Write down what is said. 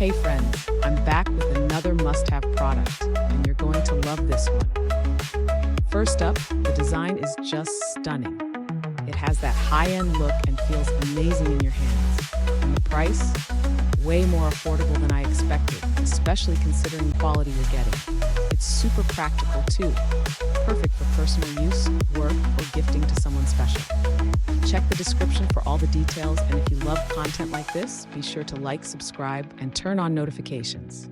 Hey friends, I'm back with another must-have product, and you're going to love this one. First up, the design is just stunning. It has that high-end look and feels amazing in your hands. And the price? Way more affordable than I expected, especially considering the quality you're getting. It's super practical too. Perfect for personal use, work, or gifting to someone special. Check the description for all the details, and if you love content like this, be sure to like, subscribe, and turn on notifications.